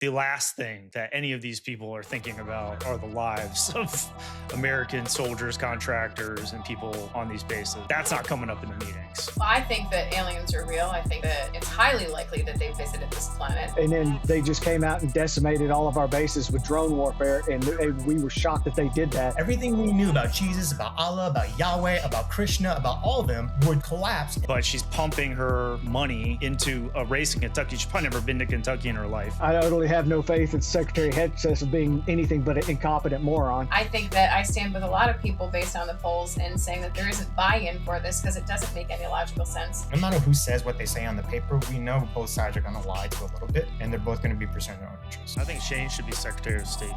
the last thing that any of these people are thinking about are the lives of American soldiers, contractors, and people on these bases. That's not coming up in the meetings. Well, I think that aliens are real. I think that it's highly likely that they visited this planet. And then they just came out and decimated all of our bases with drone warfare, and we were shocked that they did that. Everything we knew about Jesus, about Allah, about Yahweh, about Krishna, about all of them would collapse. But she's pumping her money into a race in Kentucky. She's probably never been to Kentucky in her life. I totally have no faith in Secretary Hegseth of being anything but an incompetent moron. I think that I stand with a lot of people based on the polls in saying that there isn't buy-in for this because it doesn't make any logical sense. No matter who says what they say on the paper, we know both sides are going to lie to a little bit, and they're both going to be pursuing their own interests. I think Shane should be Secretary of State.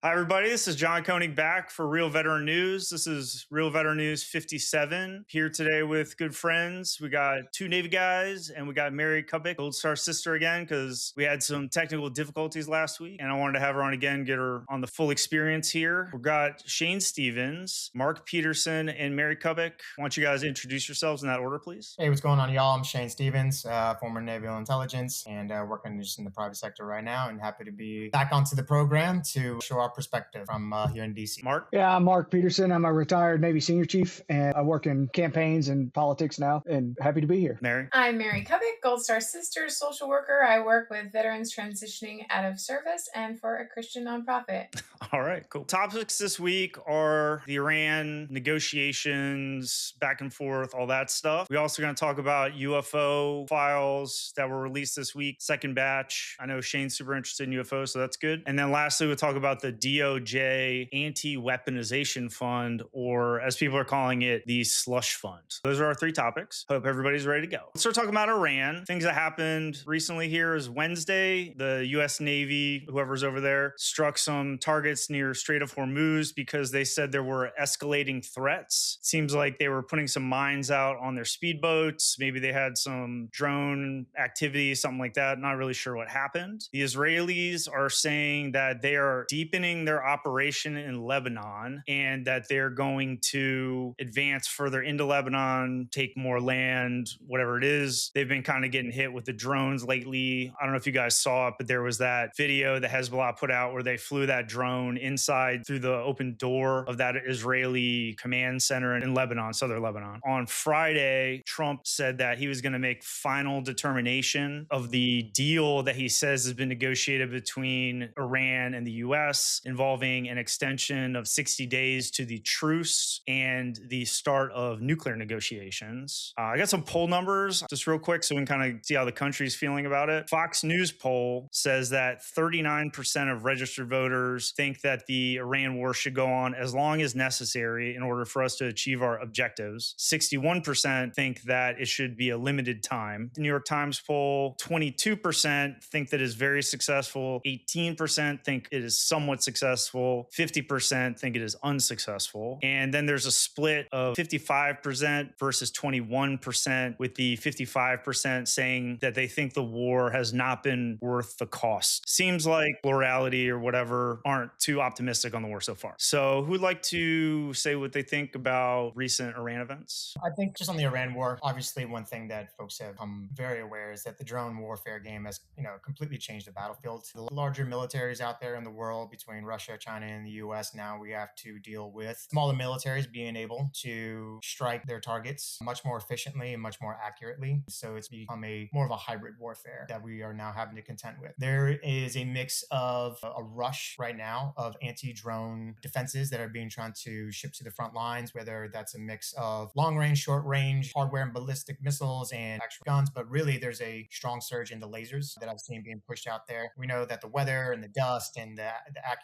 Hi, everybody. This is John Koenig back for Real Veteran News. This is Real Veteran News 57. Here today with good friends. We got two Navy guys, and we got Mary Kubik, Gold Star sister again, because we had some technical difficulties last week, and I wanted to have her on again, get her on the full experience here. We've got Shane Stevens, Mark Peterson, and Mary Kubik. Why don't you guys introduce yourselves in that order, please? Hey, what's going on, y'all? I'm Shane Stevens, former Naval Intelligence, and working just in the private sector right now, and happy to be back onto the program to show our perspective from here in DC. Mark? Yeah, I'm Mark Peterson. I'm a retired Navy senior chief, and I work in campaigns and politics now, and happy to be here. Mary? I'm Mary Kubik, Gold Star sister, social worker. I work with veterans transitioning out of service and for a Christian nonprofit. All right, cool. Topics this week are the Iran negotiations, back and forth, all that stuff. We're also going to talk about UFO files that were released this week, second batch. I know Shane's super interested in UFOs, so that's good. And then lastly, we'll talk about the DOJ Anti-Weaponization Fund, or as people are calling it, the Slush Fund. Those are our three topics. Hope everybody's ready to go. Let's start talking about Iran. Things that happened recently here is Wednesday, the U.S. Navy, whoever's over there, struck some targets near Strait of Hormuz because they said there were escalating threats. Seems like they were putting some mines out on their speedboats. Maybe they had some drone activity, something like that. Not really sure what happened. The Israelis are saying that they are deepening their operation in Lebanon and that they're going to advance further into Lebanon, take more land, whatever it is. They've been kind of getting hit with the drones lately. I don't know if you guys saw it, but there was that video that Hezbollah put out where they flew that drone inside through the open door of that Israeli command center in Lebanon, southern Lebanon. On Friday, Trump said that he was going to make final determination of the deal that he says has been negotiated between Iran and the U.S. involving an extension of 60 days to the truce and the start of nuclear negotiations. I got some poll numbers just real quick so we can kind of see how the country's feeling about it. Fox News poll says that 39% of registered voters think that the Iran war should go on as long as necessary in order for us to achieve our objectives. 61% think that it should be a limited time. The New York Times poll, 22% think that it's very successful. 18% think it is somewhat successful. 50% think it is unsuccessful. And then there's a split of 55% versus 21%, with the 55% saying that they think the war has not been worth the cost. Seems like plurality or whatever aren't too optimistic on the war so far. So who'd like to say what they think about recent Iran events? I think just on the Iran war, obviously one thing that folks have become very aware is that the drone warfare game has, completely changed the battlefield. The larger militaries out there in the world between Russia, China, and the US, now we have to deal with smaller militaries being able to strike their targets much more efficiently and much more accurately. So it's become more of a hybrid warfare that we are now having to contend with. There is a mix of a rush right now of anti-drone defenses that are being trying to ship to the front lines, whether that's a mix of long-range, short-range, hardware and ballistic missiles and actual guns, but really there's a strong surge in the lasers that I've seen being pushed out there. We know that the weather and the dust and the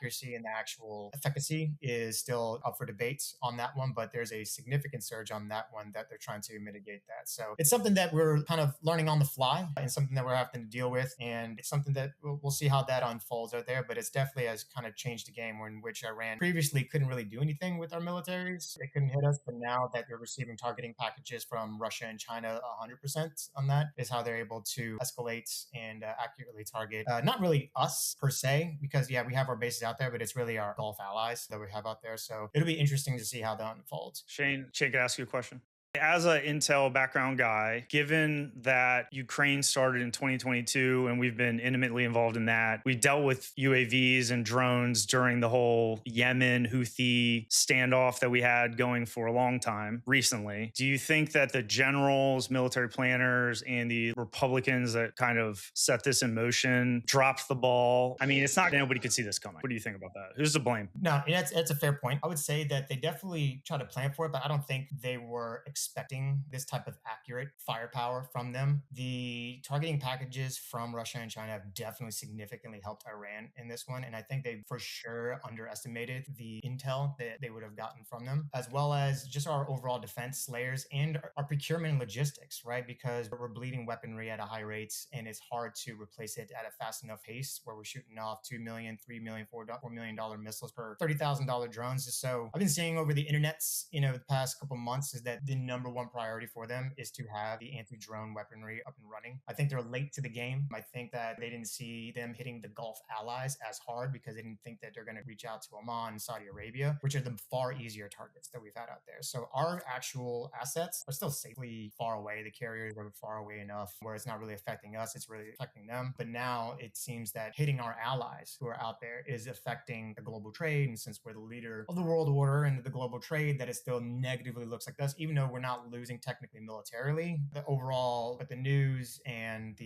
accuracy and the actual efficacy is still up for debates on that one, but there's a significant surge on that one that they're trying to mitigate that. So it's something that we're kind of learning on the fly and something that we're having to deal with. And it's something that we'll see how that unfolds out there, but it's definitely has kind of changed the game in which Iran previously couldn't really do anything with our militaries. They couldn't hit us, but now that they're receiving targeting packages from Russia and China, 100% on that is how they're able to escalate and accurately target, not really us per se, because yeah, we have our bases out there, but it's really our Gulf allies that we have out there. So it'll be interesting to see how that unfolds. Shane, could I ask you a question? As an intel background guy, given that Ukraine started in 2022 and we've been intimately involved in that, we dealt with UAVs and drones during the whole Yemen Houthi standoff that we had going for a long time recently. Do you think that the generals, military planners, and the Republicans that kind of set this in motion dropped the ball? I mean, it's not nobody could see this coming. What do you think about that? Who's to blame? No, that's a fair point. I would say that they definitely tried to plan for it, but I don't think they were expecting this type of accurate firepower from them. The targeting packages from Russia and China have definitely significantly helped Iran in this one. And I think they for sure underestimated the intel that they would have gotten from them, as well as just our overall defense layers and our procurement and logistics, right? Because we're bleeding weaponry at a high rate and it's hard to replace it at a fast enough pace where we're shooting off $2 million, $3 million, $4 million missiles per $30,000 drones. So I've been seeing over the internets, the past couple months is that the number one priority for them is to have the anti-drone weaponry up and running. I think they're late to the game. I think that they didn't see them hitting the Gulf allies as hard because they didn't think that they're going to reach out to Oman and Saudi Arabia, which are the far easier targets that we've had out there. So our actual assets are still safely far away. The carriers are far away enough where it's not really affecting us. It's really affecting them. But now it seems that hitting our allies who are out there is affecting the global trade. And since we're the leader of the world order and the global trade, that it still negatively looks like us, even though we're not losing technically militarily. The overall, but the news and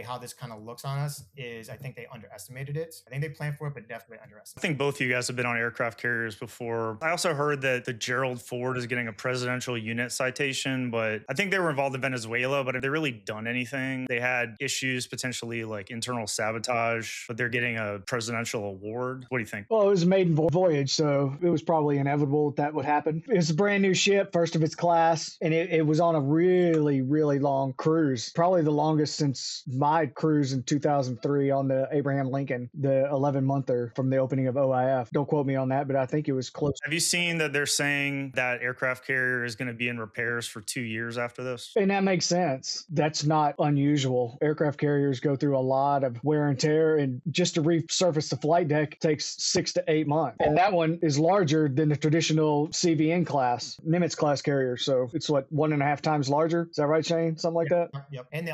how this kind of looks on us is, I think they underestimated it. I think they planned for it, but definitely underestimated. I think both of you guys have been on aircraft carriers before. I also heard that the Gerald Ford is getting a presidential unit citation, but I think they were involved in Venezuela, but have they really done anything? They had issues, potentially like internal sabotage, but they're getting a presidential award. What do you think? Well, it was a maiden voyage, so it was probably inevitable that would happen. It was a brand new ship, first of its class, and it was on a really, really long cruise, probably the longest since my cruise in 2003 on the Abraham Lincoln, the 11-monther from the opening of OIF. Don't quote me on that, but I think it was close. Have you seen that they're saying that aircraft carrier is going to be in repairs for 2 years after this? And that makes sense. That's not unusual. Aircraft carriers go through a lot of wear and tear, and just to resurface the flight deck takes 6 to 8 months. And that one is larger than the traditional CVN class, Nimitz class carrier. So it's 1.5 times larger. Is that right, Shane? Something like that? Yep. And they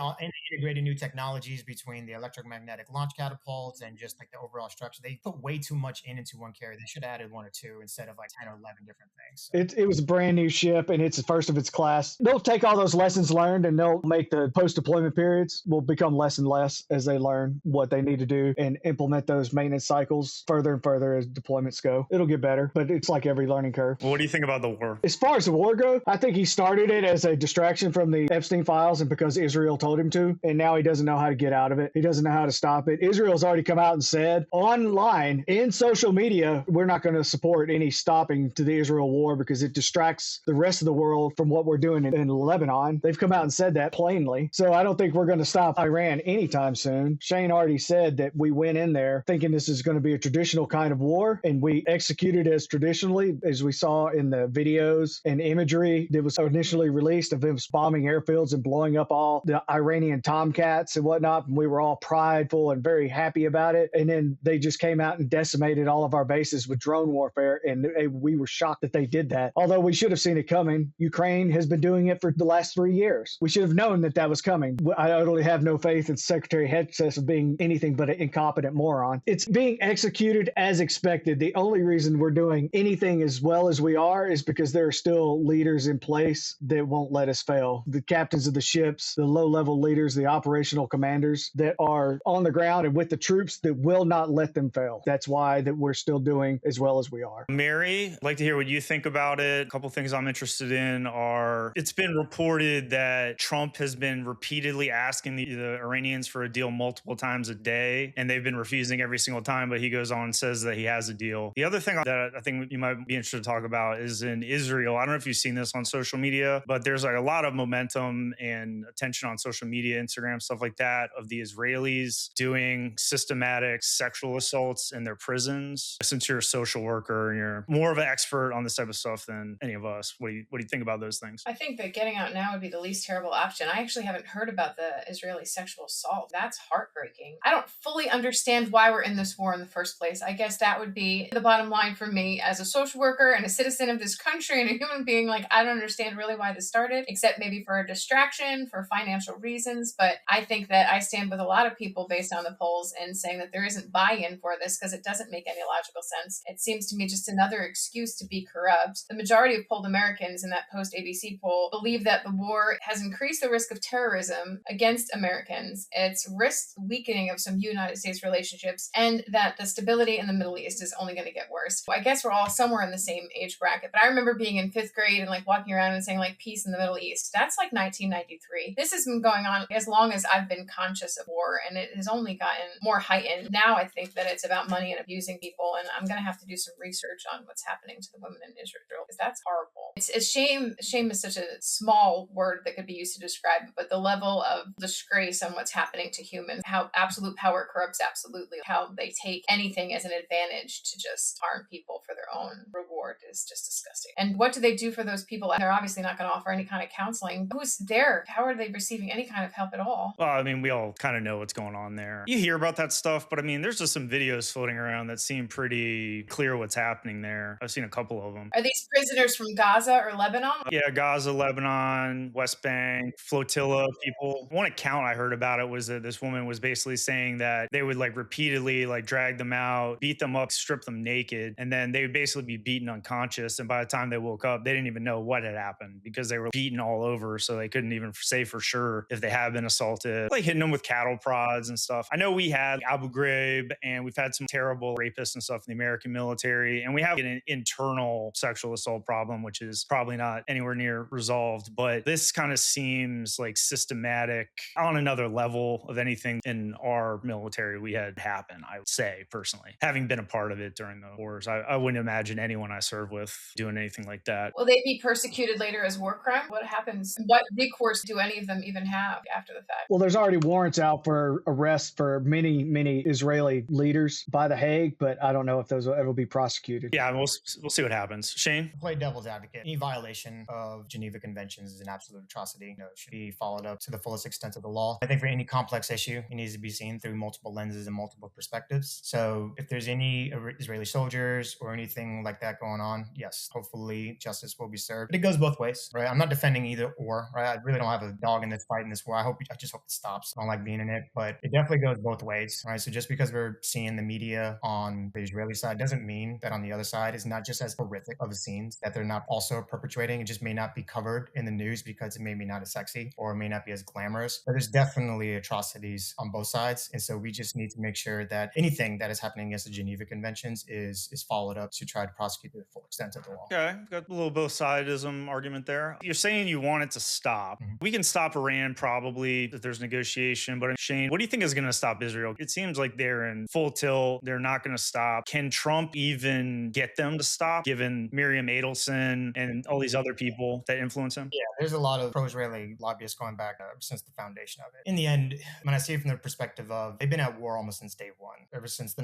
integrated new technologies between the electromagnetic launch catapults and just like the overall structure. They put way too much into one carrier. They should have added 1 or 2 instead of like 10 or 11 different things. So. It was a brand new ship, and it's the first of its class. They'll take all those lessons learned, and they'll make the post-deployment periods will become less and less as they learn what they need to do and implement those maintenance cycles further and further as deployments go. It'll get better, but it's like every learning curve. What do you think about the war? As far as the war goes, I think he started it as a distraction from the Epstein files and because Israel told him to, and now he doesn't know how to get out of it. He doesn't know how to stop it. Israel's already come out and said online in social media, we're not going to support any stopping to the Israel war because it distracts the rest of the world from what we're doing in Lebanon. They've come out and said that plainly. So I don't think we're going to stop Iran anytime soon. Shane already said that we went in there thinking this is going to be a traditional kind of war, and we executed as traditionally, as we saw in the videos and imagery that was initially released of them bombing airfields and blowing up all the Iranian Tomcats and whatnot. And we were all prideful and very happy about it. And then they just came out and decimated all of our bases with drone warfare. And we were shocked that they did that. Although we should have seen it coming. Ukraine has been doing it for the last 3 years. We should have known that that was coming. I utterly have no faith in Secretary Hegseth of being anything but an incompetent moron. It's being executed as expected. The only reason we're doing anything as well as we are is because there are still leaders in place that won't let us fail. The captains of the ships, the low-level leaders, the operational commanders that are on the ground and with the troops that will not let them fail. That's why that we're still doing as well as we are. Mary, I'd like to hear what you think about it. A couple things I'm interested in are it's been reported that Trump has been repeatedly asking the Iranians for a deal multiple times a day, and they've been refusing every single time, but he goes on and says that he has a deal. The other thing that I think you might be interested to talk about is in Israel. I don't know if you've seen this on social media, but there's like a lot of momentum and attention on social media, Instagram, stuff like that, of the Israelis doing systematic sexual assaults in their prisons. Since you're a social worker and you're more of an expert on this type of stuff than any of us, what do you think about those things? I think that getting out now would be the least terrible option. I actually haven't heard about the Israeli sexual assault. That's heartbreaking. I don't fully understand why we're in this war in the first place. I guess that would be the bottom line for me as a social worker and a citizen of this country and a human being. Like, I don't understand really why this started, except maybe for a distraction, for financial reasons. But I think that I stand with a lot of people based on the polls and saying that there isn't buy-in for this because it doesn't make any logical sense. It seems to me just another excuse to be corrupt. The majority of polled Americans in that post-ABC poll believe that the war has increased the risk of terrorism against Americans. It's risked weakening of some United States relationships, and that the stability in the Middle East is only going to get worse. I guess we're all somewhere in the same age bracket, but I remember being in 5th grade and like walking around and saying like peace in the Middle East. That's like 1993. This has been going on as long as I've been conscious of war, and it has only gotten more heightened. Now I think that it's about money and abusing people, and I'm going to have to do some research on what's happening to the women in Israel because that's horrible. It's a shame. Shame is such a small word that could be used to describe it, but the level of disgrace on what's happening to humans, how absolute power corrupts absolutely, how they take anything as an advantage to just harm people for their own reward is just disgusting. And what do they do for those people? They're obviously not going to offer any kind of counseling. Who's there? How are they receiving any kind of help at all? Well, I mean, we all kind of know what's going on there. You hear about that stuff, but I mean, there's just some videos floating around that seem pretty clear what's happening there. I've seen a couple of them. Are these prisoners from Gaza or Lebanon? Yeah, Gaza, Lebanon, West Bank, flotilla people. One account I heard about it was that this woman was basically saying that they would like repeatedly like drag them out, beat them up, strip them naked, and then they would basically be beaten unconscious. And by the time they woke up, they didn't even know what had happened because they were beaten all over. So they couldn't even say for sure if they had been assaulted, like hitting them with cattle prods and stuff. I know we had Abu Ghraib and we've had some terrible rapists and stuff in the American military. And we have an internal sexual assault problem, which is probably not anywhere near resolved. But this kind of seems like systematic on another level of anything in our military we had happen, I would say, personally. Having been a part of it during the wars, I wouldn't imagine anyone I serve with doing anything like that. Will they be persecuted later as war crime? What happens? What recourse do any of them even have after the fact? Well, there's already warrants out for arrest for many Israeli leaders by The Hague, but I don't know if those will ever be prosecuted. Yeah, we'll see what happens. Shane? To play devil's advocate, any violation of Geneva Conventions is an absolute atrocity. It should be followed up to the fullest extent of the law. I think for any complex issue, it needs to be seen through multiple lenses and multiple perspectives. So if there's any Israeli soldiers or anything like that going on, yes, hopefully justice will be served. But it goes both ways, right? I'm not defending either or, right? I really don't have a dog in this fight in this war. I just hope it stops. I don't like being in it, but it definitely goes both ways, right? So just because we're seeing the media on the Israeli side doesn't mean that on the other side is not just as horrific of a scenes that they're not also perpetuating. It just may not be covered in the news because it may be not as sexy or it may not be as glamorous, but there's definitely atrocities on both sides. And so we just need to make sure that anything that is happening against the Geneva Conventions is followed up to try to prosecute to the full extent of the law. Okay, got a little both sidism argument there. You're saying you want it to stop. We can stop Iran probably if there's negotiation, but Shane, what do you think is going to stop Israel? It seems like they're in full tilt. They're not going to stop. Can Trump even get them to stop, given Miriam Adelson and all these other people that influence him? Yeah, there's a lot of pro-Israeli lobbyists going back since the foundation of it. In the end, when I see it from the perspective of they've been at war almost since day one, ever since the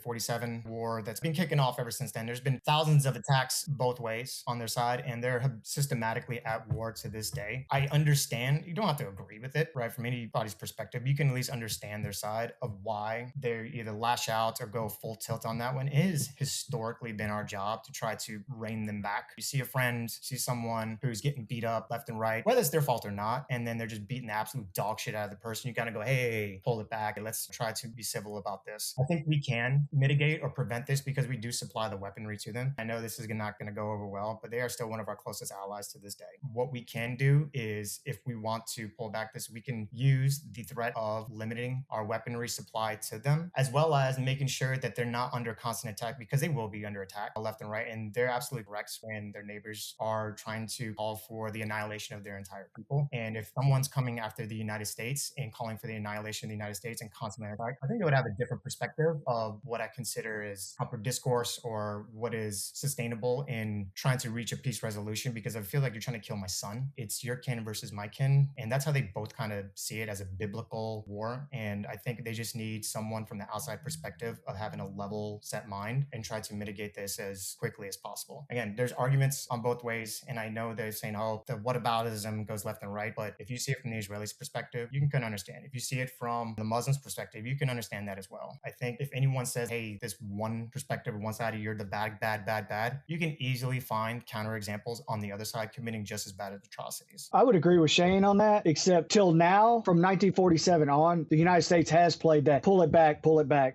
47 war that's been kicking off ever since then. There's been thousands of attacks both ways on their side, and they're systematically at war to this day. I understand, you don't have to agree with it, right? From anybody's perspective, you can at least understand their side of why they either lash out or go full tilt on that one. It has historically been our job to try to rein them back. You see a friend, see someone who's getting beat up left and right, whether it's their fault or not, and then they're just beating the absolute dog shit out of the person. You gotta go, hey, pull it back, and let's try to be civil about this. I think we can mitigate or prevent this because we do supply the weaponry to them. I know this is not going to go over well, but they are still one of our closest allies to this day. What we can do is, if we want to pull back this, we can use the threat of limiting our weaponry supply to them, as well as making sure that they're not under constant attack, because they will be under attack left and right. And they're absolutely correct when their neighbors are trying to call for the annihilation of their entire people. And if someone's coming after the United States and calling for the annihilation of the United States and constantly attack, I think they would have a different perspective of what I consider is proper discourse or what is sustainable in trying to reach a peace resolution, because I feel like you're trying to kill my son. It's your kin versus my kin. And that's how they both kind of see it, as a biblical war. And I think they just need someone from the outside perspective of having a level set mind and try to mitigate this as quickly as possible. Again, there's arguments on both ways. And I know they're saying, oh, the whataboutism goes left and right. But if you see it from the Israelis' perspective, you can kind of understand. If you see it from the Muslims' perspective, you can understand that as well. I think if anyone says, hey, this one perspective or one side of you're the bad, you can easily find counterexamples on the other side committing just as bad atrocities. I would agree with Shane on that, except till now, from 1947 on, the United States has played that pull it back,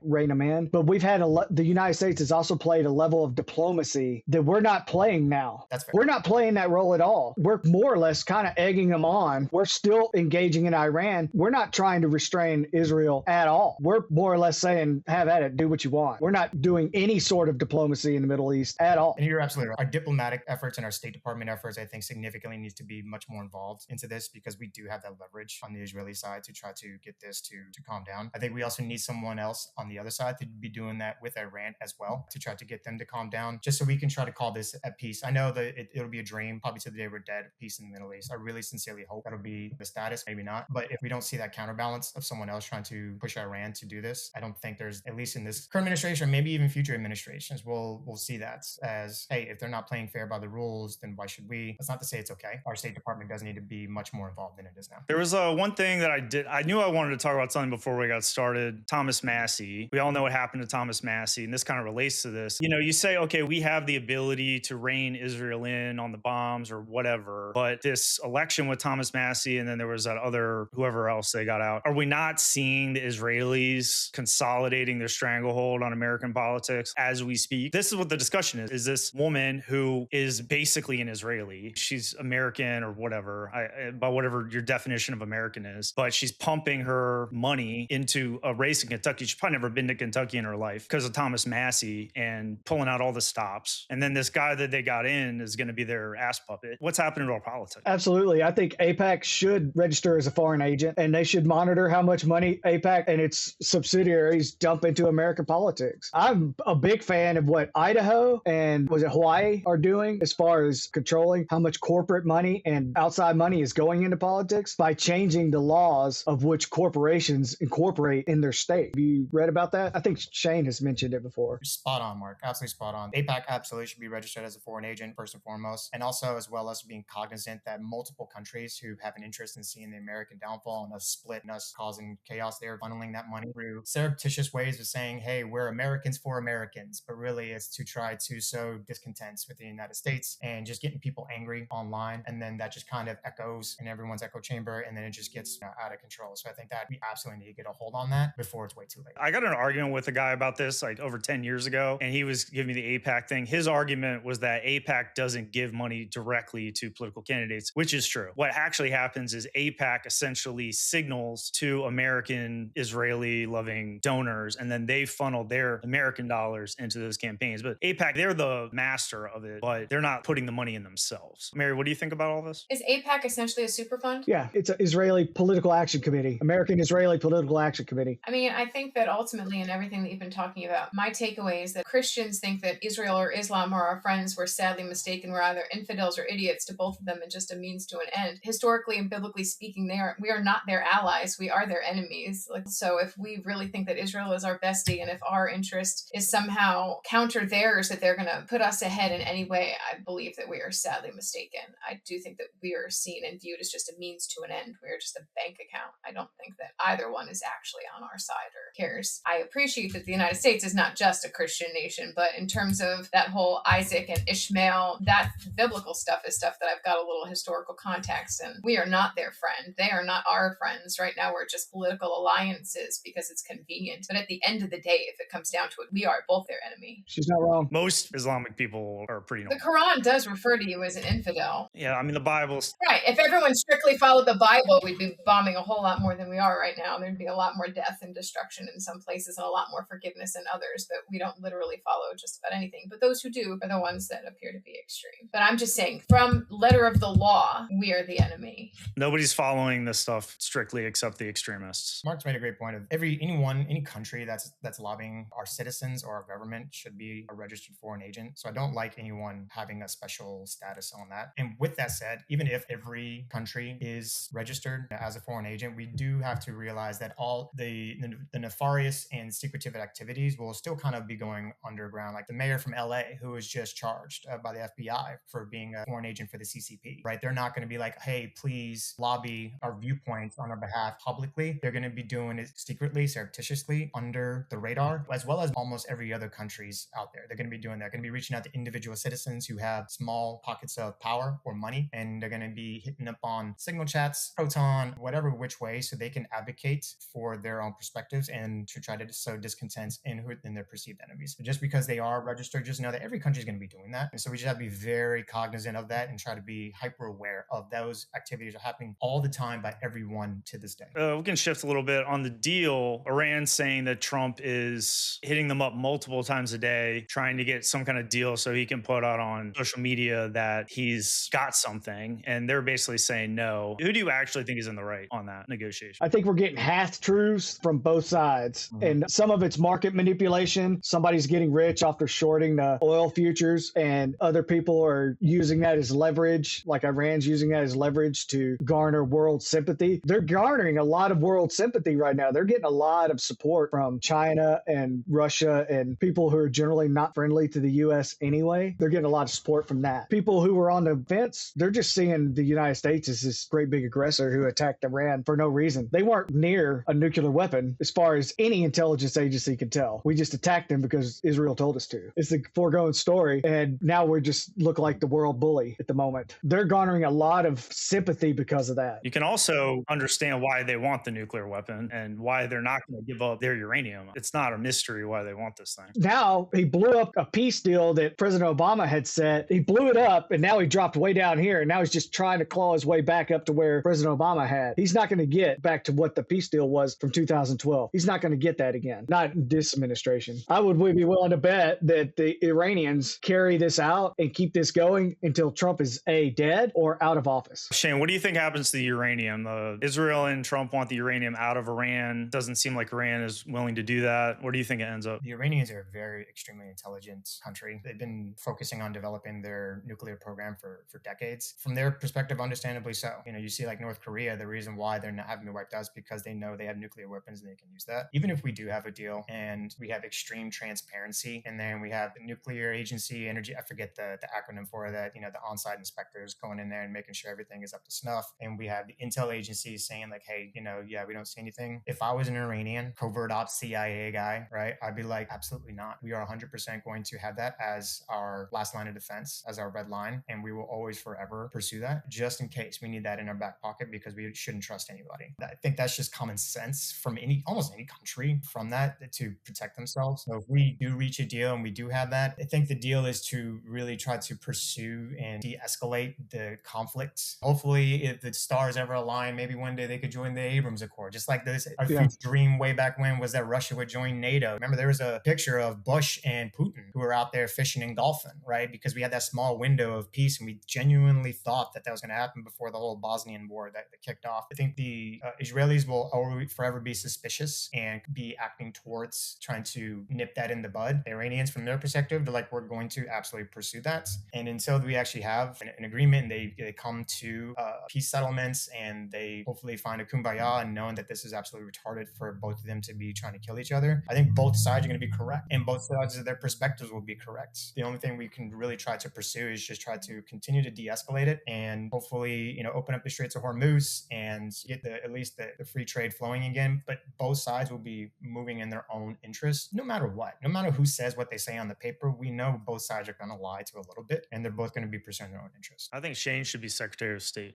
rein them in. But we've had the United States has also played a level of diplomacy that we're not playing now. That's fair. We're not playing that role at all. We're more or less kind of egging them on. We're still engaging in Iran. We're not trying to restrain Israel at all. We're more or less saying, have at it, do what you want. We're not doing any sort of diplomacy in the Middle East at all. And you're absolutely right. Our diplomatic efforts and our State Department efforts, I think, significantly needs to be much more involved into this, because we do have that leverage on the Israeli side to try to get this to calm down. I think we also need someone else on the other side to be doing that with Iran as well, to try to get them to calm down, just so we can try to call this a peace. I know that it'll be a dream, probably to the day we're dead, peace in the Middle East. I really sincerely hope that'll be the status, maybe not. But if we don't see that counterbalance of someone else trying to push Iran to do this, I don't think there's, at least in this current administration, or maybe even future administrations, we'll see that as, hey, if they're not playing fair by the rules, then why should we? That's not to say it's okay. Our State Department does need to be much more involved than it is now. There was one thing that I knew I wanted to talk about something before we got started. Thomas Massie. We all know what happened to Thomas Massie, and this kind of relates to this. You know, you say, okay, we have the ability to rein Israel in on the bombs or whatever, but this election with Thomas Massie, and then there was that other, whoever else they got out. Are we not seeing the Israelis consolidating their stranglehold on American politics as we speak? This is what the discussion is. Is this woman who is basically an Israeli? She's American or whatever, by whatever your definition of American is, but she's pumping her money into a race in Kentucky. She's probably never been to Kentucky in her life because of Thomas Massie and pulling out all the stops. And then this guy that they got in is going to be their ass puppet. What's happening to our politics? Absolutely. I think AIPAC should register as a foreign agent, and they should monitor how much money AIPAC and its subsidiaries dump into American politics. I'm a big fan of what Idaho and Hawaii are doing as far as controlling how much corporate money and outside money is going into politics by changing the laws of which corporations incorporate in their state. Have you read about that? I think Shane has mentioned it before. Spot on, Mark. Absolutely spot on. AIPAC absolutely should be registered as a foreign agent, first and foremost, and also as well as being cognizant that multiple countries who have an interest in seeing the American downfall and us split and us causing chaos, they're funneling that money through surreptitious ways of saying, hey, we're Americans for Americans, but really it's to try to sow discontent with the United States and just getting people angry online, and then that just kind of echoes in everyone's echo chamber, and then it just gets out of control. So I think that we absolutely need to get a hold on that before it's way too late. I got an argument with a guy about this like over 10 years ago, and he was giving me the AIPAC thing. His argument was that AIPAC doesn't give money directly to political candidates, which is true. What actually happens is AIPAC essentially signals to American Israeli loving donors, and then they funnel their American dollars into those campaigns. But AIPAC, they're the master of it, but they're not putting the money in themselves. Mary, what do you think about all this? Is AIPAC essentially a super fund? Yeah, it's an Israeli Political Action Committee, American Israeli Political Action Committee. I mean, I think that ultimately in everything that you've been talking about, my takeaway is that Christians think that Israel or Islam are our friends. We're sadly mistaken. We're either infidels or idiots to both of them and just a means to an end. Historically and biblically speaking, we are not their allies. We are their enemies. So if we really think that Israel is our bestie, and if our interest is somehow counter theirs, that they're going to put us ahead in any way, I believe that we are sadly mistaken. I do think that we are seen and viewed as just a means to an end. We are just a bank account. I don't think that either one is actually on our side or cares. I appreciate that the United States is not just a Christian nation, but in terms of that whole Isaac and Ishmael, that biblical stuff is stuff that I've got a little historical context, and we are not their friend. They are not our friends. Right now, we're just political alliances because it's convenient. But at the end of the day, if it comes down to it, we are both their enemy. She's not wrong. Most Islamic people are pretty normal. The Quran does refer to you as an infidel. Yeah, I mean, the Bible's... Right. If everyone strictly followed the Bible, we'd be bombing a whole lot more than we are right now. There'd be a lot more death and destruction in some places and a lot more forgiveness in others, but we don't literally follow just about anything. But those who do are the ones that appear to be extreme. But I'm just saying, from letter of the law, we are the enemy. Nobody's following this stuff strictly except the extremists. Mark's made a great point of any country that's lobbying our citizens or our government should be a registered foreign agent. So I don't like anyone having a special status on that. And with that said, even if every country is registered as a foreign agent, we do have to realize that all the nefarious and secretive activities will still kind of be going underground. Like the mayor from LA, who was just charged by the FBI for being a foreign agent for the CCP, right? They're not going to be like, hey, please lobby our viewpoints on our behalf publicly. They're going to be doing it secretly, surreptitiously, under the radar, as well as almost every other countries out there. They're going to be doing that. They're going to be reaching out to individual citizens who have small pockets of power or money, and they're going to be hitting up on signal chats, Proton, whatever which way, so they can advocate for their own perspectives and to try to sow discontent in their perceived enemies. But just because they are registered, just know that every country is going to be doing that. And so we just have to be very cognizant of that and try to be hyper aware of those activities are happening all the time by everyone to this day. We can shift a little bit on the deal. Iran's saying that Trump is hitting them up multiple times a day, trying to get some kind of deal so he can put out on social media that he's got something. And they're basically saying no. Who do you actually think is in the right on that negotiation? I think we're getting half truths from both sides. And some of it's market manipulation. Somebody's getting rich off their shorting the oil futures, and other people are using that as leverage, like Iran's using that as leverage to garner world sympathy. They're garnering a lot of world sympathy right now. They're getting a lot of support from China and Russia and people who are generally not friendly to the U.S. anyway. They're getting a lot of support from that. People who were on the fence, they're just seeing the United States as this great big aggressor who attacked Iran for no reason. They weren't near a nuclear weapon as far as any intelligence agency could tell. We just attacked them because Israel told us to. It's the foregoing story, and now we just look like the world bully at the moment. They're garnering a lot of sympathy because of that. You can also understand why they want the nuclear weapon and why they're not going to give up their uranium. It's not a mystery why they want this thing. Now he blew up a peace deal that President Obama had set. He blew it up, and now he dropped way down here, and now he's just trying to claw his way back up to where President Obama had. He's not going to get back to what the peace deal was from 2012. He's not going to get that again. Not in this administration. I would be willing to bet that the Iranians carry this out and keep this going until Trump is dead or out of office. Shane, what do you think happens to the uranium? Israel and Trump want the uranium out of Iran. Doesn't seem like Iran is willing to do that. Where do you think it ends up? The Iranians are a very extremely intelligent country. They've been focusing on developing their nuclear program for decades. From their perspective, understandably so. You see like North Korea, the reason why they're not having to wipe out is because they know they have nuclear weapons and they can use that. Even if we do have a deal and we have extreme transparency, and then we have the nuclear agency energy, I forget the acronym for that, the on-site inspectors going in there and making sure everything is up to snuff. And we have the intel agencies saying like, hey, we don't see anything. If I was an Iranian covert ops CIA guy, right, I'd be like, absolutely not. We are 100% going to have that as our last line of defense, as our red line. And we will always forever pursue that just in case we need that in our back pocket, because we shouldn't trust anybody. I think that's just common sense from almost any country from that to protect themselves. So if we do reach a deal and we do have that, I think the deal is to really try to pursue and de-escalate the conflict. Hopefully, if the stars ever align, maybe one day they could join the Abrams Accord. Just like this, our dream way back when was that Russia would join NATO. Remember, there was a picture of Bush and Putin who were out there fishing and golfing, right? Because we had that small window of peace, and we genuinely thought that was going to happen before the whole Bosnian war that kicked off. I think the Israelis will forever be suspicious and be acting towards trying to nip that in the bud. The Iranians, from their perspective, they're like, we're going to absolutely pursue that. And until we actually have an agreement and they come to peace settlements and they hopefully find a kumbaya, and knowing that this is absolutely retarded for both of them to be trying to kill each other, I think both sides are going to be correct and both sides of their perspectives will be correct. The only thing we can really try to pursue is just try to continue to de-escalate it and hopefully, open up the Straits of Hormuz and get at least the free trade flowing again. But both sides will be moving in their own interests, no matter what. No matter who says what they say on the paper, we know both sides are going to lie to a little bit, and they're both going to be pursuing their own interests. I think Shane should be Secretary of State.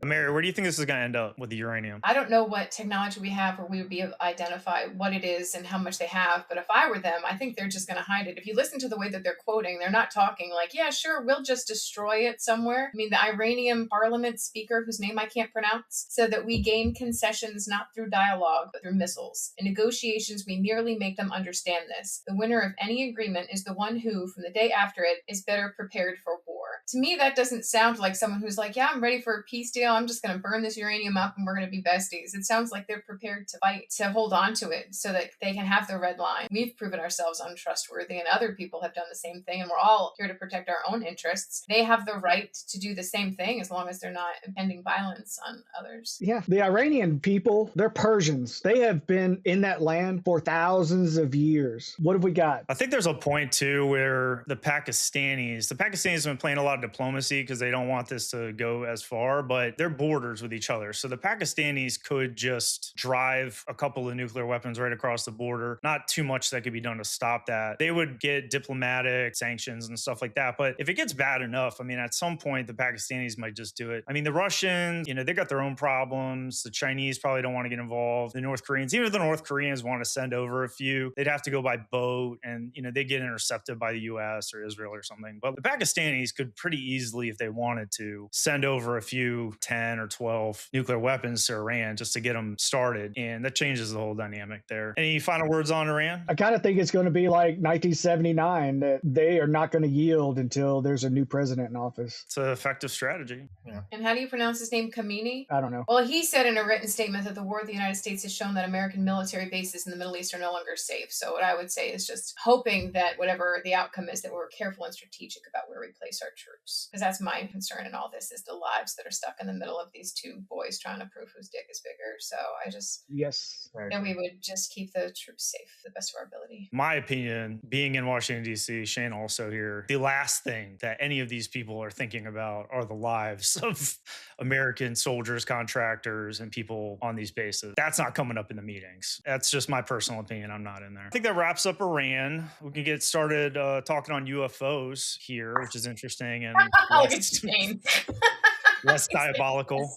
Mary, where do you think this is going to end up with the uranium? I don't know what technology we have where we would be able to identify what it is and how much they have, but if I were them, I think they're just going to hide it. If you listen to the way that they're quoting, they're not talking like, yeah, sure, we'll just destroy it somewhere. I mean, the Iranian parliament speaker, whose name I can't pronounce, said that we gain concessions not through dialogue, but through missiles. In negotiations, we merely make them understand this. The winner of any agreement is the one who, from the day after it, is better prepared for war. To me, that doesn't sound like someone who's like, yeah, I'm ready for a peace deal. I'm just going to burn this uranium up and we're going to be besties. It sounds like they're prepared to fight, to hold on to it so that they can have the red line. We've proven ourselves untrustworthy and other people have done the same thing, and we're all here to protect our own interests. They have the right to do the same thing as long as they're not impending violence on others. Yeah, the Iranian people, they're Persians. They have been in that land for thousands of years. What have we got? I think there's a point too where the Pakistanis have been playing a lot of diplomacy because they don't want this to go as far, but they're borders with each other. So the Pakistanis could just drive a couple of nuclear weapons right across the border. Not too much that could be done to stop that. They would get diplomatic sanctions and stuff like that. But if it gets bad enough, I mean, at some point, the Pakistanis might just do it. I mean, the Russians, they got their own problems. The Chinese probably don't want to get involved. The North Koreans, even if the North Koreans want to send over a few, they'd have to go by boat and, they get intercepted by the US or Israel or something. But the Pakistanis could pretty easily, if they wanted to, send over a few 10 or 12 nuclear weapons to Iran just to get them started. And that changes the whole dynamic there. Any final words on Iran? I kind of think it's going to be like 1979, that they are not going to yield until there's a new president in office. It's an effective strategy. Yeah. And how do you pronounce his name? Khamenei? I don't know. Well, he said in a written statement that the war of the United States has shown that American military bases in the Middle East are no longer safe. So what I would say is just hoping that whatever the outcome is, that we're careful and strategic about where we place our troops. Because that's my concern in all this, is the lives that are stuck in the middle of these two boys trying to prove whose dick is bigger. So I just... Yes. And we would just keep the troops safe to the best of our ability. My opinion, being in Washington, D.C., Shane also here, the last thing that any of these people are thinking about are the lives of American soldiers, contractors, and people on these bases. That's not coming up in the meetings. That's just my personal opinion. I'm not in there. I think that wraps up Iran. We can get started talking on UFOs here, which is interesting and less diabolical.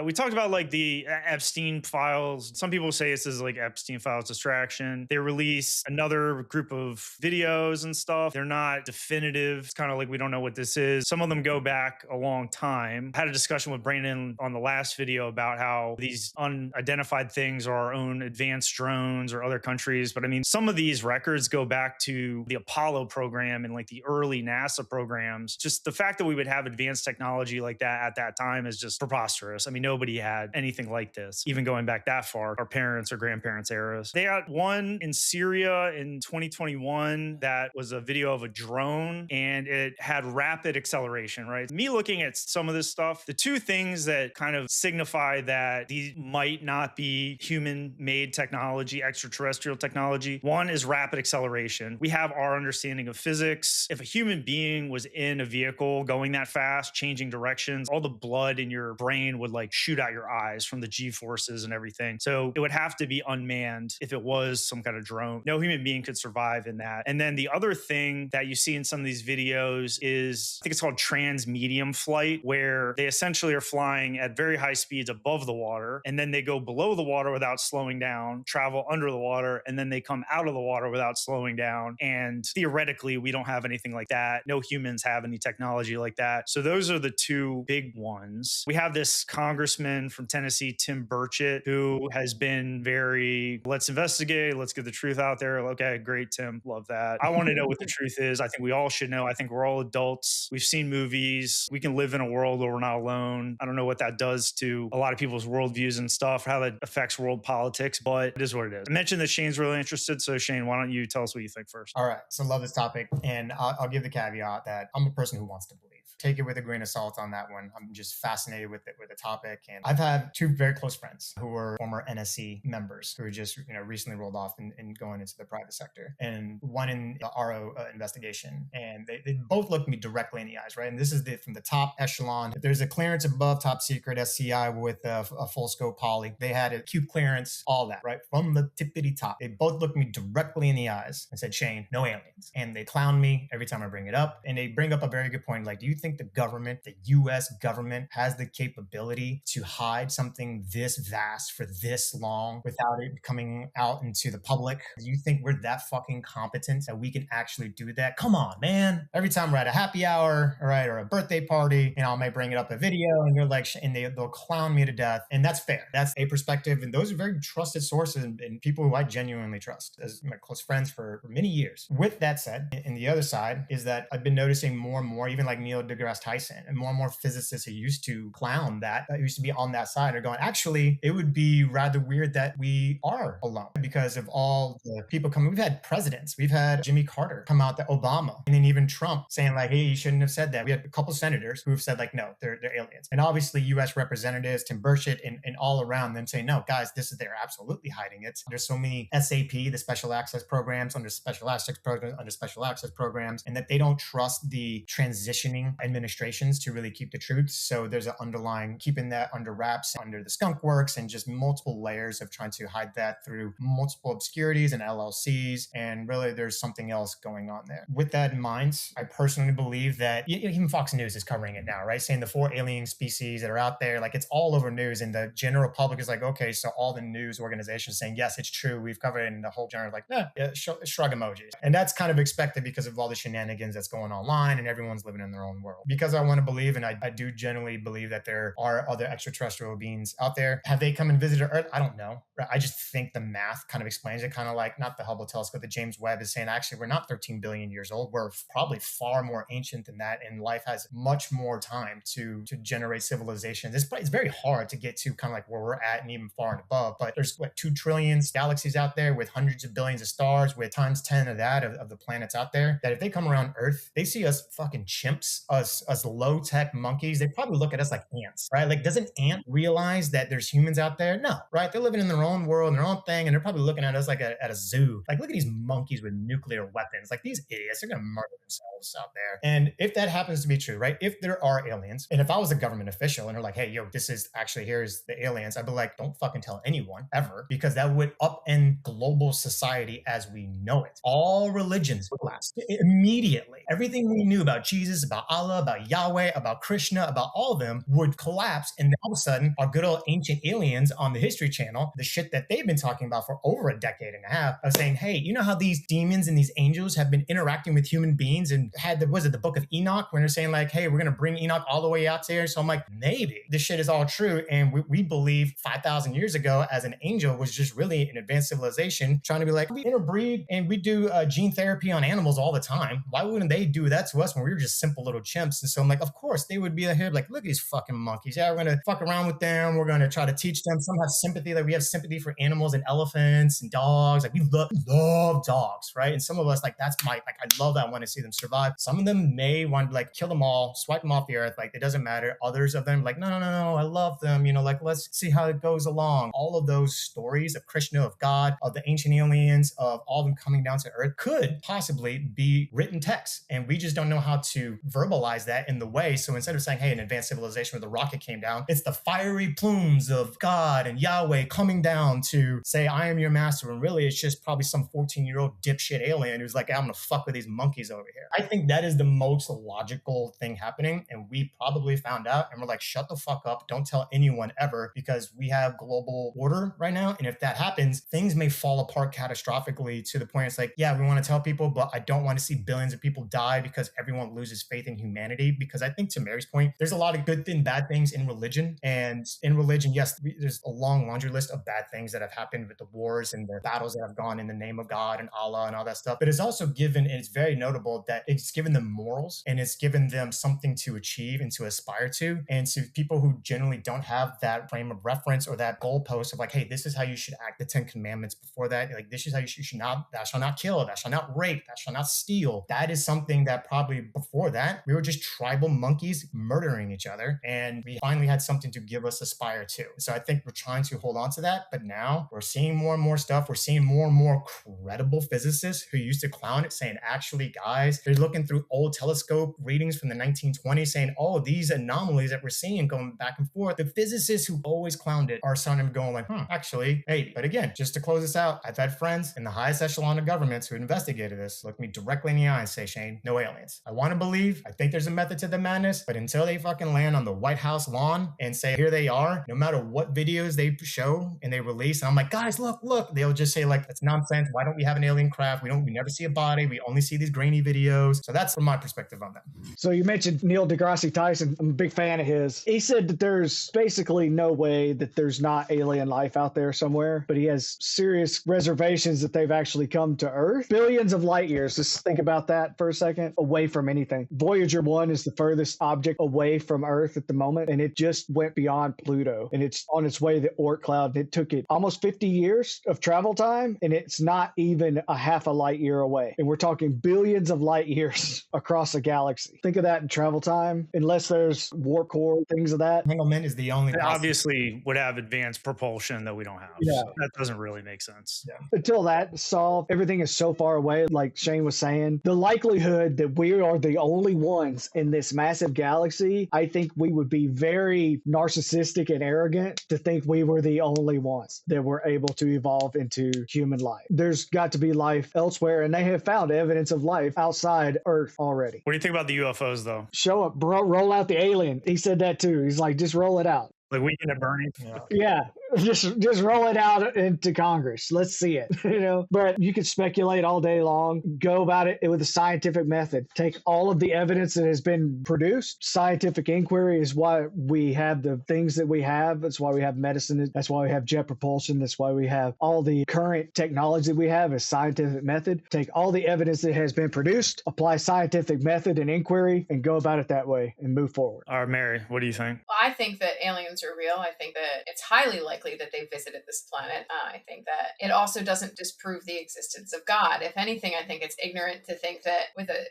We talked about like the Epstein files. Some people say this is like Epstein files distraction. They release another group of videos and stuff. They're not definitive. It's kind of like we don't know what this is. Some of them go back a long time. I had a discussion with Brandon on the last video about how these unidentified things are our own advanced drones or other countries. But I mean, some of these records go back to the Apollo program and like the early NASA programs. Just the fact that we would have advanced technology like that at that time is just preposterous. I mean, nobody had anything like this, even going back that far, our parents or grandparents' eras. They had one in Syria in 2021 that was a video of a drone and it had rapid acceleration, right? Me looking at some of this stuff, the two things that kind of signify that these might not be human-made technology, extraterrestrial technology, one is rapid acceleration. We have our understanding of physics. If a human being was in a vehicle going that fast, changing directions, all the blood in your brain would like shoot out your eyes from the G-forces and everything. So it would have to be unmanned if it was some kind of drone. No human being could survive in that. And then the other thing that you see in some of these videos is, I think it's called transmedium flight, where they essentially are flying at very high speeds above the water, and then they go below the water without slowing down, travel under the water, and then they come out of the water without slowing down. And theoretically, we don't have anything like that. No humans have any technology like that. So those are the two big ones. We have this congressman from Tennessee, Tim Burchett, who has been very, let's investigate, let's get the truth out there. Okay, great, Tim. Love that. I want to know what the truth is. I think we all should know. I think we're all adults. We've seen movies. We can live in a world where we're not alone. I don't know what that does to a lot of people's worldviews and stuff, how that affects world politics, but it is what it is. I mentioned that Shane's really interested. So Shane, why don't you tell us what you think first? All right. So love this topic. And I'll give the caveat that I'm a person who wants to believe. Take it with a grain of salt on that one. I'm just fascinated with the topic. And I've had two very close friends who were former NSC members who were just, recently rolled off and going into the private sector. And one in the RO investigation. And they both looked me directly in the eyes, right? And this is from the top echelon. If there's a clearance above top secret SCI with a full scope poly, they had a cube clearance, all that, right? From the tippity top. They both looked me directly in the eyes and said, Shane, no aliens. And they clown me every time I bring it up. And they bring up a very good point. Like, do you think the government, the US government, has the capability to hide something this vast for this long without it coming out into the public? Do you think we're that fucking competent that we can actually do that? Come on, man. Every time we're at a happy hour, all right, or a birthday party, I might bring it up a video and you're like, and they'll clown me to death. And that's fair. That's a perspective. And those are very trusted sources and people who I genuinely trust as my close friends for many years. With that said, and the other side is that I've been noticing more and more, even like Neil deGrasse Tyson and more physicists who used to clown that used to be on that side are going, actually, it would be rather weird that we are alone because of all the people coming. We've had presidents. We've had Jimmy Carter come out, that Obama, and then even Trump saying like, hey, you shouldn't have said that. We had a couple senators who have said like, no, they're aliens. And obviously US representatives, Tim Burchett and all around them saying, no, guys, they're absolutely hiding it. There's so many SAP, the special access programs, under special access programs, and that they don't trust the transitioning administrations to really keep the truth. So there's an underlying keeping that under wraps, under the skunk works, and just multiple layers of trying to hide that through multiple obscurities and LLCs. And really there's something else going on there. With that in mind, I personally believe that even Fox News is covering it now, right? Saying the 4 alien species that are out there, like it's all over news, and the general public is like, okay, so all the news organizations saying, yes, it's true, we've covered it, and the whole general like, shrug emojis. And that's kind of expected because of all the shenanigans that's going online and everyone's living in their own world. Because I want to believe, and I do genuinely believe that there are other extraterrestrial beings out there. Have they come and visited Earth? I don't know. I just think the math kind of explains it, kind of like not the Hubble telescope, the James Webb is saying, actually, we're not 13 billion years old. We're probably far more ancient than that. And life has much more time to generate civilizations. It's very hard to get to kind of like where we're at and even far and above. But there's 2 trillion galaxies out there with hundreds of billions of stars with times 10 of that of the planets out there, that if they come around Earth, they see us fucking chimps, us low-tech monkeys. They probably look at us like ants, right? Like, does an ant realize that there's humans out there? No, right? They're living in their own world and their own thing, and they're probably looking at us like at a zoo. Like, look at these monkeys with nuclear weapons. Like, these idiots, they're gonna murder themselves out there. And if that happens to be true, right? If there are aliens, and if I was a government official and they're like, hey, yo, this is actually, here's the aliens, I'd be like, don't fucking tell anyone ever, because that would upend global society as we know it. All religions would collapse immediately. Everything we knew about Jesus, about Allah, about Yahweh, about Krishna, about all of them would collapse. And all of a sudden, our good old ancient aliens on the History Channel, the shit that they've been talking about for over a decade and a half, of saying, hey, you know how these demons and these angels have been interacting with human beings, and had the book of Enoch, when they're saying like, hey, we're going to bring Enoch all the way out there. So I'm like, maybe this shit is all true. And we believe 5,000 years ago as an angel was just really an advanced civilization trying to be like, we interbreed and we do gene therapy on animals all the time. Why wouldn't they do that to us when we were just simple little chimps? And so I'm like, of course they would be here like, look at these fucking monkeys. Yeah, we're going to fuck around with them. We're going to try to teach them. Some have sympathy. Like we have sympathy for animals and elephants and dogs. Like we love dogs, right? And some of us, like, that's I love that. I want to see them survive. Some of them may want to like kill them all, swipe them off the earth. Like it doesn't matter. Others of them like, no, I love them. Like, let's see how it goes along. All of those stories of Krishna, of God, of the ancient aliens, of all of them coming down to earth could possibly be written text. And we just don't know how to verbalize that in the way. So instead of saying, hey, an advanced civilization where the rocket came down, it's the fiery plumes of God and Yahweh coming down to say, I am your master. And really, it's just probably some 14-year-old dipshit alien who's like, I'm going to fuck with these monkeys over here. I think that is the most logical thing happening. And we probably found out and we're like, shut the fuck up. Don't tell anyone ever, because we have global order right now. And if that happens, things may fall apart catastrophically to the point it's like, yeah, we want to tell people, but I don't want to see billions of people die because everyone loses faith in humanity. Because I think to Mary's point, there's a lot of good and bad things in religion. And in religion, yes, there's a long laundry list of bad things that have happened with the wars and the battles that have gone in the name of God and Allah and all that stuff. But it's also given, and it's very notable that it's given them morals and it's given them something to achieve and to aspire to. And to people who generally don't have that frame of reference or that goalpost of like, hey, this is how you should act, the 10 commandments before that, like this is how you should not, thou shalt not kill, thou shalt not rape, thou shalt not steal. That is something that probably before that, we were just tribal monkeys murdering each other. And we finally had something to give us aspire to. So I think we're trying to hold on to that. But now we're seeing more and more stuff. We're seeing more and more credible physicists who used to clown it, saying, actually, guys, they're looking through old telescope readings from the 1920s saying, oh, these anomalies that we're seeing going back and forth. The physicists who always clowned it are starting to go like, actually, hey, but again, just to close this out, I've had friends in the highest echelon of governments who investigated this look me directly in the eye and say, Shane, no aliens. I want to believe, I think think there's a method to the madness, but until they fucking land on the White House lawn and say, here they are, no matter what videos they show and they release, and I'm like, guys, look, they'll just say like, that's nonsense. Why don't we have an alien craft? We never see a body. We only see these grainy videos. So that's from my perspective on that. So you mentioned Neil deGrasse Tyson. I'm a big fan of his. He said that there's basically no way that there's not alien life out there somewhere, but he has serious reservations that they've actually come to Earth. Billions of light years. Just think about that for a second. Away from anything. Voyager 1 is the furthest object away from Earth at the moment, and it just went beyond Pluto, and it's on its way to the Oort cloud. It took it almost 50 years of travel time, and it's not even a half a light year away. And we're talking billions of light years across a galaxy. Think of that in travel time, unless there's warp core, things of that. Entanglement is the only. It obviously would have advanced propulsion that we don't have. Yeah. So that doesn't really make sense. Yeah. Until that's solved, everything is so far away, like Shane was saying. The likelihood that we are the only ones in this massive galaxy, I think we would be very narcissistic and arrogant to think we were the only ones that were able to evolve into human life. There's got to be life elsewhere, and they have found evidence of life outside Earth already. What do you think about the UFOs, though? Show up, bro. Roll out the alien. He said that too. He's like, just roll it out. Like Weekend at Bernie? Yeah. Just roll it out into Congress. Let's see it, But you could speculate all day long. Go about it with a scientific method. Take all of the evidence that has been produced. Scientific inquiry is why we have the things that we have. That's why we have medicine. That's why we have jet propulsion. That's why we have all the current technology that we have is scientific method. Take all the evidence that has been produced, apply scientific method and inquiry, and go about it that way and move forward. All right, Mary, what do you think? Well, I think that aliens are real. I think that it's highly likely that they visited this planet. I think that it also doesn't disprove the existence of God. If anything, I think it's ignorant to think that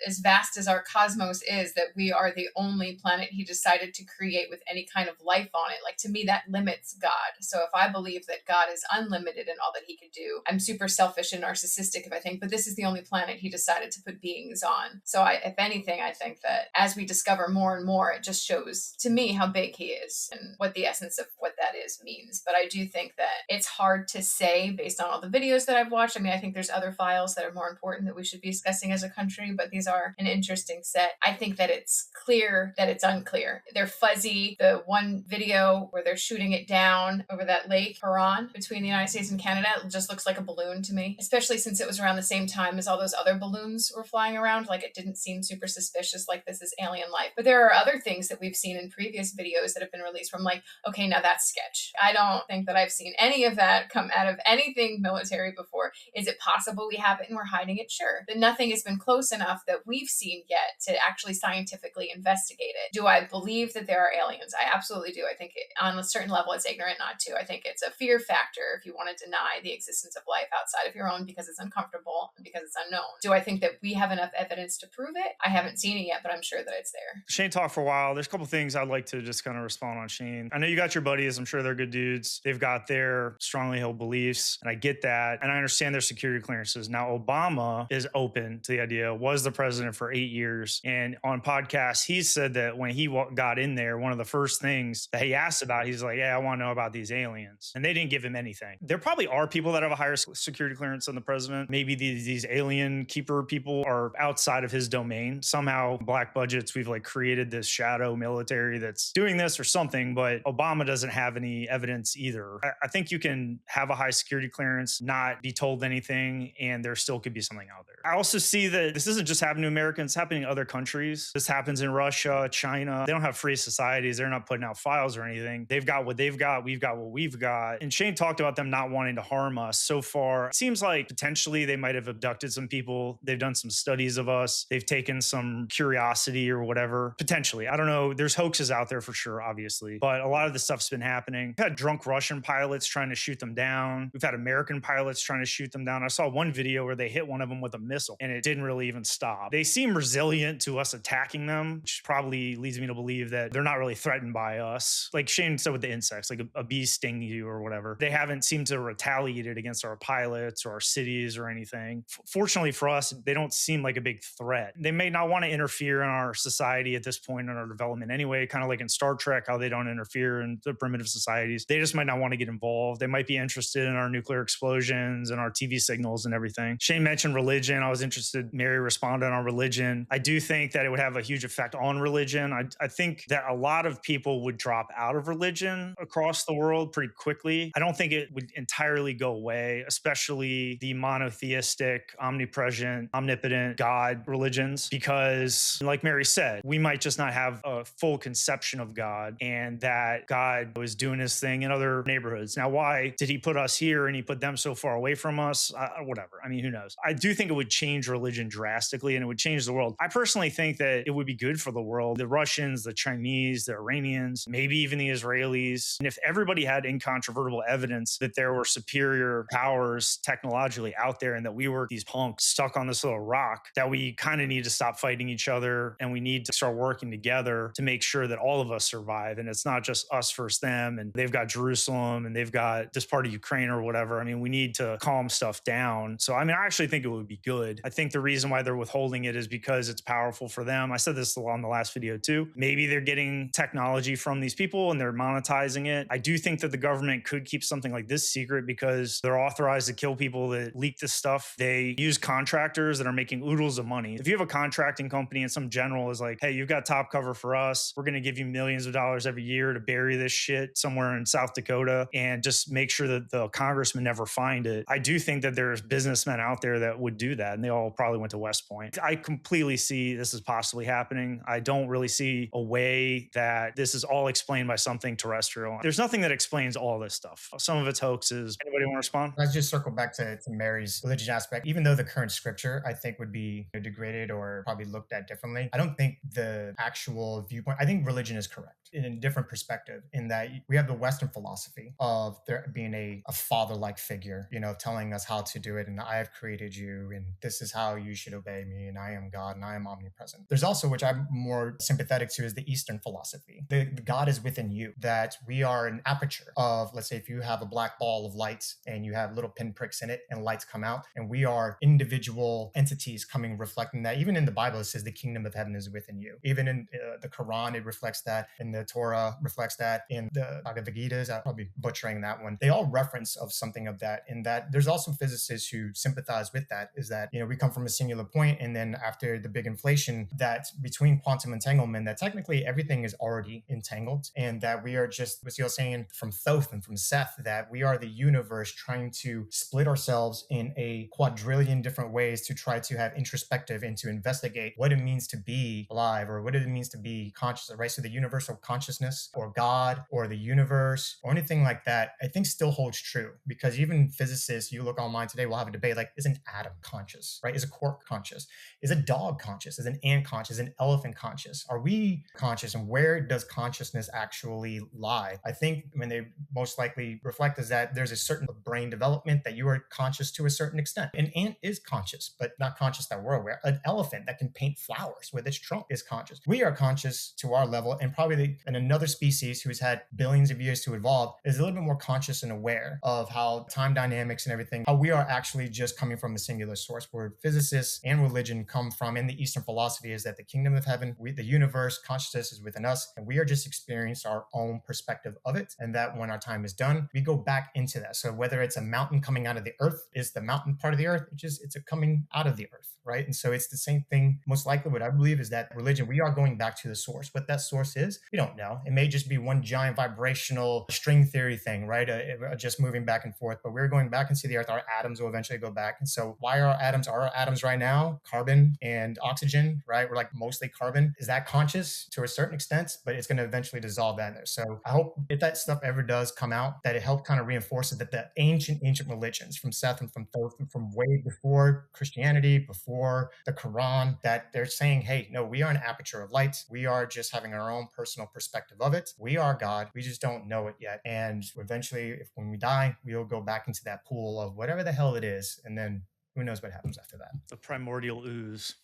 as vast as our cosmos is, that we are the only planet he decided to create with any kind of life on it. Like, to me, that limits God. So if I believe that God is unlimited in all that he could do, I'm super selfish and narcissistic if I think, but this is the only planet he decided to put beings on. So if anything, I think that as we discover more and more, it just shows to me how big he is and what the essence of what that is means. But I do think that it's hard to say based on all the videos that I've watched. I mean, I think there's other files that are more important that we should be discussing as a country, but these are an interesting set. I think that it's clear that it's unclear. They're fuzzy. The one video where they're shooting it down over that lake, Huron, between the United States and Canada, it just looks like a balloon to me, especially since it was around the same time as all those other balloons were flying around. Like, it didn't seem super suspicious, like this is alien life. But there are other things that we've seen in previous videos that have been released from like, okay, now that's sketch. I don't think that I've seen any of that come out of anything military before. Is it possible we have it and we're hiding it? Sure. But nothing has been close enough that we've seen yet to actually scientifically investigate it. Do I believe that there are aliens? I absolutely do. I think on a certain level, it's ignorant not to. I think it's a fear factor if you want to deny the existence of life outside of your own because it's uncomfortable and because it's unknown. Do I think that we have enough evidence to prove it? I haven't seen it yet, but I'm sure that it's there. Shane talked for a while. There's a couple things I'd like to just kind of respond on Shane. I know you got your buddies. I'm sure they're good dudes. They've got their strongly held beliefs, and I get that. And I understand their security clearances. Now, Obama is open to the idea, was the president for 8 years. And on podcasts, he said that when he got in there, one of the first things that he asked about, he's like, yeah, I want to know about these aliens. And they didn't give him anything. There probably are people that have a higher security clearance than the president. Maybe these alien keeper people are outside of his domain. Somehow, black budgets, we've like created this shadow military that's doing this or something, but Obama doesn't have any evidence either. I think you can have a high security clearance, not be told anything, and there still could be something out there. I also see that this isn't just happening to Americans, it's happening in other countries. This happens in Russia, China. They don't have free societies. They're not putting out files or anything. They've got what they've got. We've got what we've got. And Shane talked about them not wanting to harm us. So far, it seems like potentially they might have abducted some people. They've done some studies of us. They've taken some curiosity or whatever. Potentially. I don't know. There's hoaxes out there for sure, obviously. But a lot of this stuff's been happening. We've had drunk Russian pilots trying to shoot them down. We've had American pilots trying to shoot them down. I saw one video where they hit one of them with a missile and it didn't really even stop. They seem resilient to us attacking them, which probably leads me to believe that they're not really threatened by us. Like Shane said with the insects, like a bee sting you or whatever. They haven't seemed to retaliate it against our pilots or our cities or anything. Fortunately for us, they don't seem like a big threat. They may not want to interfere in our society at this point in our development anyway, kind of like in Star Trek, how they don't interfere in the primitive societies. They just might not want to get involved. They might be interested in our nuclear explosions and our TV signals and everything. Shane mentioned religion. I was interested, Mary responded on religion. I do think that it would have a huge effect on religion. I think that a lot of people would drop out of religion across the world pretty quickly. I don't think it would entirely go away, especially the monotheistic, omnipresent, omnipotent God religions, because like Mary said, we might just not have a full conception of God, and that God was doing his thing in other neighborhoods. Now, why did he put us here and he put them so far away from us? Whatever. I mean, who knows? I do think it would change religion drastically and it would change the world. I personally think that it would be good for the world. The Russians, the Chinese, the Iranians, maybe even the Israelis. And if everybody had incontrovertible evidence that there were superior powers technologically out there and that we were these punks stuck on this little rock, that we kind of need to stop fighting each other and we need to start working together to make sure that all of us survive. And it's not just us versus them and they've got Jerusalem and they've got this part of Ukraine or whatever. I mean, we need to calm stuff down. So, I mean, I actually think it would be good. I think the reason why they're withholding it is because it's powerful for them. I said this on the last video too. Maybe they're getting technology from these people and they're monetizing it. I do think that the government could keep something like this secret because they're authorized to kill people that leak this stuff. They use contractors that are making oodles of money. If you have a contracting company and some general is like, hey, you've got top cover for us, we're going to give you millions of dollars every year to bury this shit somewhere in South Dakota and just make sure that the congressman never find it. I do think that there's businessmen out there that would do that, and they all probably went to West Point. I completely see this is possibly happening. I don't really see a way that this is all explained by something terrestrial. There's nothing that explains all this stuff. Some of it's hoaxes. Anybody want to respond? Let's just circle back to Mary's religion aspect. Even though the current scripture, I think, would be degraded or probably looked at differently, I don't think the actual viewpoint, I think religion is correct in a different perspective, in that we have the Western philosophy of there being a father-like figure, telling us how to do it. And I have created you and this is how you should obey me. And I am God and I am omnipresent. There's also, which I'm more sympathetic to, is the Eastern philosophy. The God is within you, that we are an aperture of, let's say, if you have a black ball of light and you have little pinpricks in it and lights come out, and we are individual entities coming, reflecting that. Even in the Bible, it says the kingdom of heaven is within you. Even in the Quran, it reflects that. In the Torah, reflects that. In the Bhagavad Gita, I'm probably butchering that one. They all reference of something of that. In that, there's also physicists who sympathize with that. Is that we come from a singular point, and then after the big inflation, that between quantum entanglement, that technically everything is already entangled, and that we are just, what you're saying, from Thoth and from Seth, that we are the universe trying to split ourselves in a quadrillion different ways to try to have introspective and to investigate what it means to be alive or what it means to be conscious, right? So the universal consciousness or God or the universe or anything like that, I think still holds true, because even physicists, you look online today, will have a debate like, is an atom conscious, right? Is a quark conscious? Is a dog conscious? Is an ant conscious? Is an elephant conscious? Are we conscious? And where does consciousness actually lie? I think when they most likely reflect is that there's a certain brain development that you are conscious to a certain extent. An ant is conscious, but not conscious that we're aware. An elephant that can paint flowers with its trunk is conscious. We are conscious to our level, and probably and another species who's had billions of years to evolve is a little bit more conscious and aware of how time dynamics and everything, how we are actually just coming from a singular source. Where physicists and religion come from in the Eastern philosophy is that the kingdom of heaven, the universe, consciousness is within us, and we are just experiencing our own perspective of it. And that when our time is done, we go back into that. So whether it's a mountain coming out of the earth, is the mountain part of the earth? It's a coming out of the earth, right? And so it's the same thing. Most likely what I believe is that religion, we are going back to the source. What that source is, we don't know. It may just be one giant vibrational string theory thing, right? Just moving back and forth, but we're going back into the earth. Our atoms will eventually go back. And so why are our atoms right now carbon and oxygen, right? We're like mostly carbon. Is that conscious to a certain extent, but it's going to eventually dissolve that in there. So I hope if that stuff ever does come out, that it helped kind of reinforce it, that the ancient religions from Seth and from Thoth and from way before Christianity, before the Quran, that they're saying, hey, no, we are an aperture of light. We are just having our own personal perspective of it. We are God. We just don't know it yet. And eventually, when we die, we'll go back into that pool of whatever the hell it is. And then who knows what happens after that. The primordial ooze.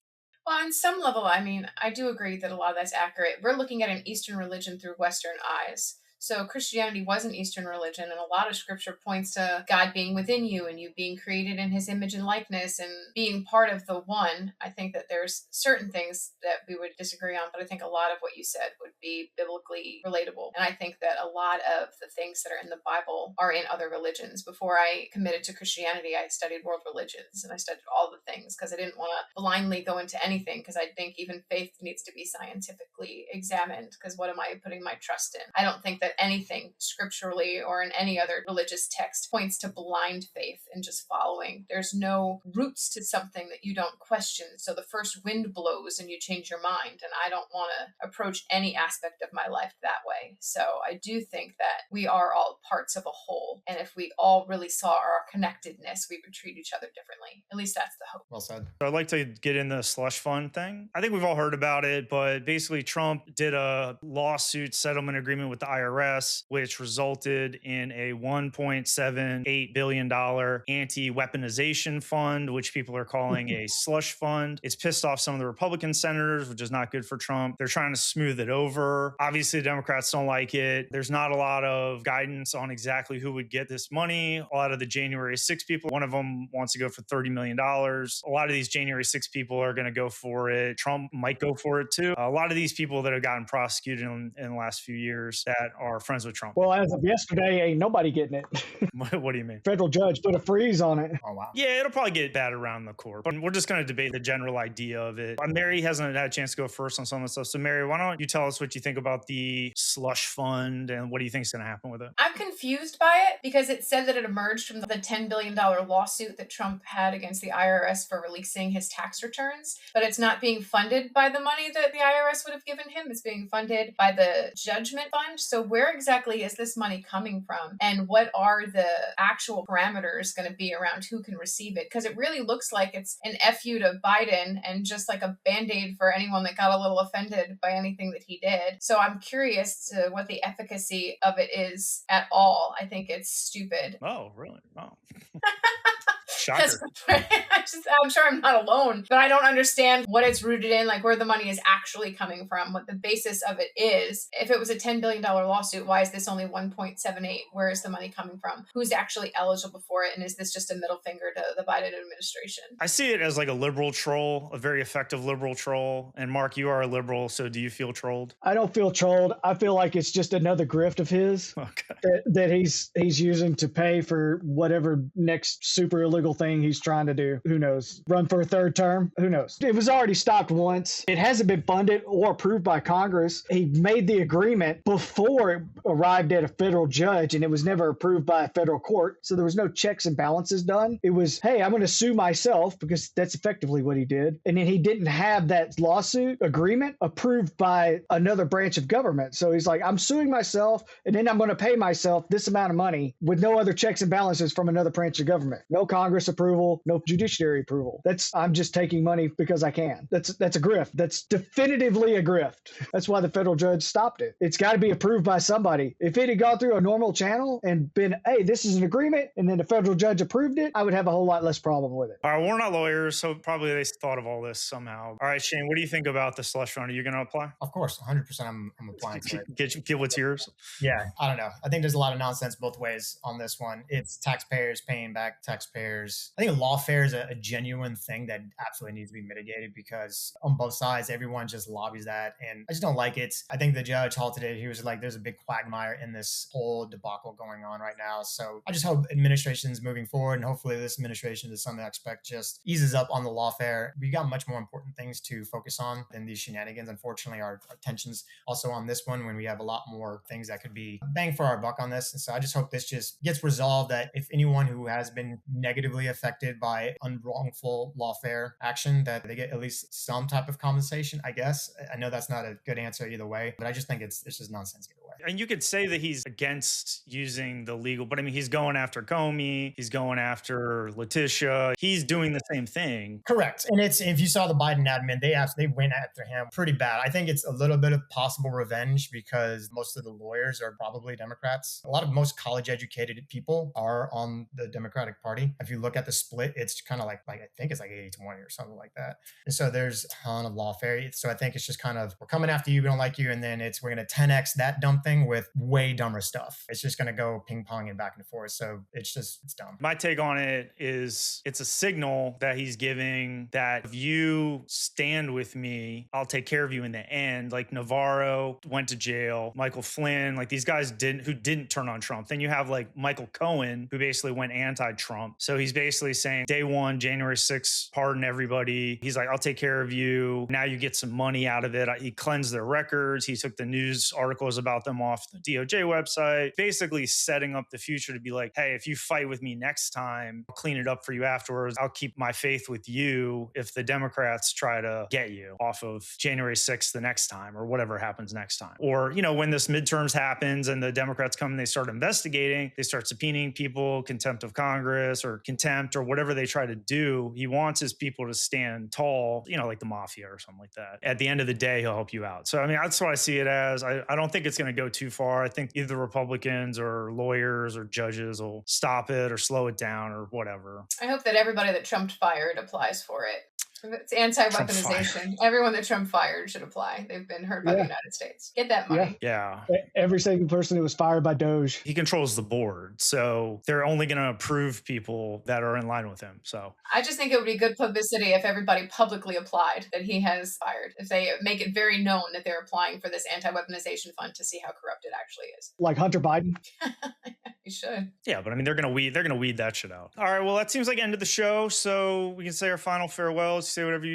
Well, on some level, I mean, I do agree that a lot of that's accurate. We're looking at an Eastern religion through Western eyes. So Christianity was an Eastern religion, and a lot of scripture points to God being within you and you being created in his image and likeness and being part of the one. I think that there's certain things that we would disagree on, but I think a lot of what you said would be biblically relatable. And I think that a lot of the things that are in the Bible are in other religions. Before I committed to Christianity, I studied world religions and I studied all the things because I didn't want to blindly go into anything, because I think even faith needs to be scientifically examined, because what am I putting my trust in? I don't think that anything scripturally or in any other religious text points to blind faith and just following. There's no roots to something that you don't question. So the first wind blows and you change your mind. And I don't want to approach any aspect of my life that way. So I do think that we are all parts of a whole. And if we all really saw our connectedness, we would treat each other differently. At least that's the hope. Well said. So I'd like to get in the slush fund thing. I think we've all heard about it, but basically Trump did a lawsuit settlement agreement with the IRS, which resulted in a $1.78 billion anti-weaponization fund, which people are calling a slush fund. It's pissed off some of the Republican senators, which is not good for Trump. They're trying to smooth it over. Obviously, the Democrats don't like it. There's not a lot of guidance on exactly who would get this money. A lot of the January 6 people, one of them wants to go for $30 million. A lot of these January 6 people are going to go for it. Trump might go for it too. A lot of these people that have gotten prosecuted in the last few years that are friends with Trump. Well, as of yesterday, ain't nobody getting it. What do you mean? Federal judge put a freeze on it. Oh, wow. Yeah, it'll probably get bad around the court, but we're just going to debate the general idea of it. Mary hasn't had a chance to go first on some of the stuff. So Mary, why don't you tell us what you think about the slush fund and what do you think is going to happen with it? I'm confused by it because it said that it emerged from the $10 billion lawsuit that Trump had against the IRS for releasing his tax returns, but it's not being funded by the money that the IRS would have given him. It's being funded by the judgment fund. So where exactly is this money coming from? And what are the actual parameters going to be around who can receive it? Because it really looks like it's an FU to Biden and just like a Band-Aid for anyone that got a little offended by anything that he did. So I'm curious to what the efficacy of it is at all. I think it's stupid. Oh, really? Oh. Shocker. I'm sure I'm not alone, but I don't understand what it's rooted in, like where the money is actually coming from, what the basis of it is. If it was a $10 billion lawsuit, why is this only 1.78? Where is the money coming from? Who's actually eligible for it? And is this just a middle finger to the Biden administration? I see it as like a liberal troll, a very effective liberal troll. And Mark, you are a liberal, so do you feel trolled? I don't feel trolled. I feel like it's just another grift of his that he's using to pay for whatever next super illegal thing he's trying to do. Who knows? Run for a third term? Who knows? It was already stopped once. It hasn't been funded or approved by Congress. He made the agreement before it arrived at a federal judge, and it was never approved by a federal court. So there was no checks and balances done. It was, hey, I'm going to sue myself, because that's effectively what he did. And then he didn't have that lawsuit agreement approved by another branch of government. So he's like, I'm suing myself, and then I'm going to pay myself this amount of money with no other checks and balances from another branch of government. No Congress approval, no judiciary approval. I'm just taking money because I can. That's a grift. That's definitively a grift. That's why the federal judge stopped it. It's got to be approved by somebody. If it had gone through a normal channel and been, hey, this is an agreement, and then the federal judge approved it, I would have a whole lot less problem with it. All right, we're not lawyers, so probably they thought of all this somehow. All right, Shane, what do you think about the slush fund? Are you going to apply? Of course, 100% I'm applying to it. Get what's yours? Yeah, I don't know. I think there's a lot of nonsense both ways on this one. It's taxpayers paying back taxpayers. I think lawfare is a genuine thing that absolutely needs to be mitigated, because on both sides, everyone just lobbies that. And I just don't like it. I think the judge halted it. He was like, there's a big quagmire in this whole debacle going on right now. So I just hope administrations moving forward, and hopefully this administration, to some aspect, just eases up on the lawfare. We got much more important things to focus on than these shenanigans. Unfortunately, our attention's also on this one, when we have a lot more things that could be bang for our buck on this. And so I just hope this just gets resolved, that if anyone who has been negatively affected by unwrongful lawfare action, that they get at least some type of compensation, I guess. I know that's not a good answer either way, but I just think it's just nonsense either way. And you could say that he's against using the legal, but I mean, he's going after Comey, he's going after Letitia, he's doing the same thing. Correct. And if you saw the Biden admin, they went after him pretty bad. I think it's a little bit of possible revenge, because most of the lawyers are probably Democrats. Most college educated people are on the Democratic Party. If you look at the split, it's kind of like I think it's like 80-20 or something like that. And so there's a ton of lawfare. So I think it's just kind of, we're coming after you, we don't like you, and then we're going to 10x that dumb thing with way dumber stuff. It's just going to go ping ponging back and forth. So it's dumb. My take on it is it's a signal that he's giving that if you stand with me, I'll take care of you in the end. Like Navarro went to jail, Michael Flynn, like these guys who didn't turn on Trump. Then you have like Michael Cohen, who basically went anti-Trump. So he's basically saying day one, January 6th, pardon everybody. He's like, I'll take care of you. Now you get some money out of it. He cleansed their records. He took the news articles about them off the DOJ website, basically setting up the future to be like, hey, if you fight with me next time, I'll clean it up for you afterwards. I'll keep my faith with you if the Democrats try to get you off of January 6th the next time or whatever happens next time. Or, when this midterms happens and the Democrats come and they start investigating, they start subpoenaing people, contempt of Congress or contempt or whatever they try to do. He wants his people to stand tall, like the mafia or something like that. At the end of the day, he'll help you out. So, I mean, that's what I see it as. I don't think it's going to go too far. I think either Republicans or lawyers or judges will stop it or slow it down or whatever. I hope that everybody that Trump fired applies for it. It's anti-weaponization. Everyone that Trump fired should apply. They've been hurt by the United States. Get that money. Yeah. Every single person who was fired by DOJ. He controls the board. So they're only going to approve people that are in line with him. So I just think it would be good publicity if everybody publicly applied that he has fired. If they make it very known that they're applying for this anti-weaponization fund to see how corrupt it actually is. Like Hunter Biden? You should. Yeah, but I mean, they're going to weed that shit out. All right. Well, that seems like end of the show. So we can say our final farewells, say whatever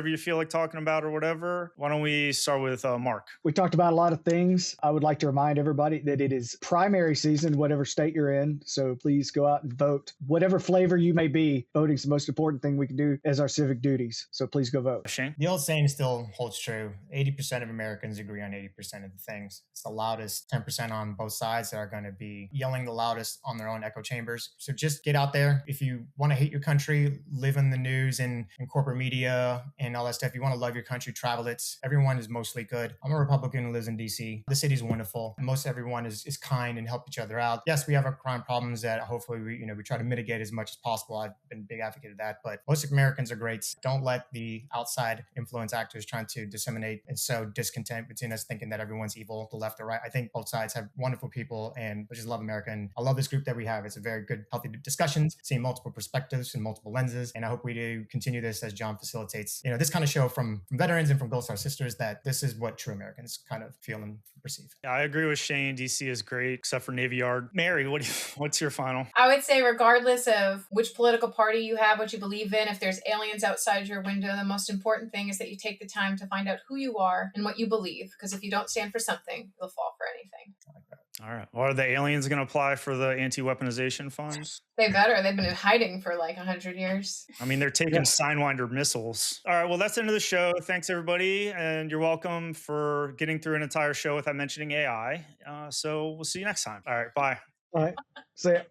you feel like talking about or whatever. Why don't we start with Mark? We talked about a lot of things. I would like to remind everybody that it is primary season, whatever state you're in. So please go out and vote. Whatever flavor you may be, voting is the most important thing we can do as our civic duties. So please go vote. Shane? The old saying still holds true. 80% of Americans agree on 80% of the things. It's the loudest 10% on both sides that are going to be yelling the loudest on their own echo chambers. So just get out there. If you want to hate your country, live in the news and corporate media and all that stuff. You want to love your country, travel it. Everyone is mostly good. I'm a Republican who lives in DC. The city's wonderful. And most everyone is kind and help each other out. Yes, we have our crime problems that hopefully we try to mitigate as much as possible. I've been a big advocate of that, but most Americans are great. Don't let the outside influence actors trying to disseminate and sow discontent between us, thinking that everyone's evil, the left or right. I think both sides have wonderful people and I just love America. And I love this group that we have. It's a very good, healthy discussions, seeing multiple perspectives and multiple lenses. And I hope we do continue this as John facilitates, this kind of show from veterans and from Gold Star Sisters, that this is what true Americans kind of feel and perceive. Yeah, I agree with Shane. DC is great, except for Navy Yard. Mary, what's your final? I would say regardless of which political party you have, what you believe in, if there's aliens outside your window, the most important thing is that you take the time to find out who you are and what you believe. Because if you don't stand for something, you'll fall for anything. I like that. All right. Well, are the aliens going to apply for the anti-weaponization funds? They better. They've been in hiding for like 100 years. I mean, they're taking Sidewinder missiles. All right. Well, that's the end of the show. Thanks, everybody. And you're welcome for getting through an entire show without mentioning AI. So we'll see you next time. All right. Bye. All right. See ya.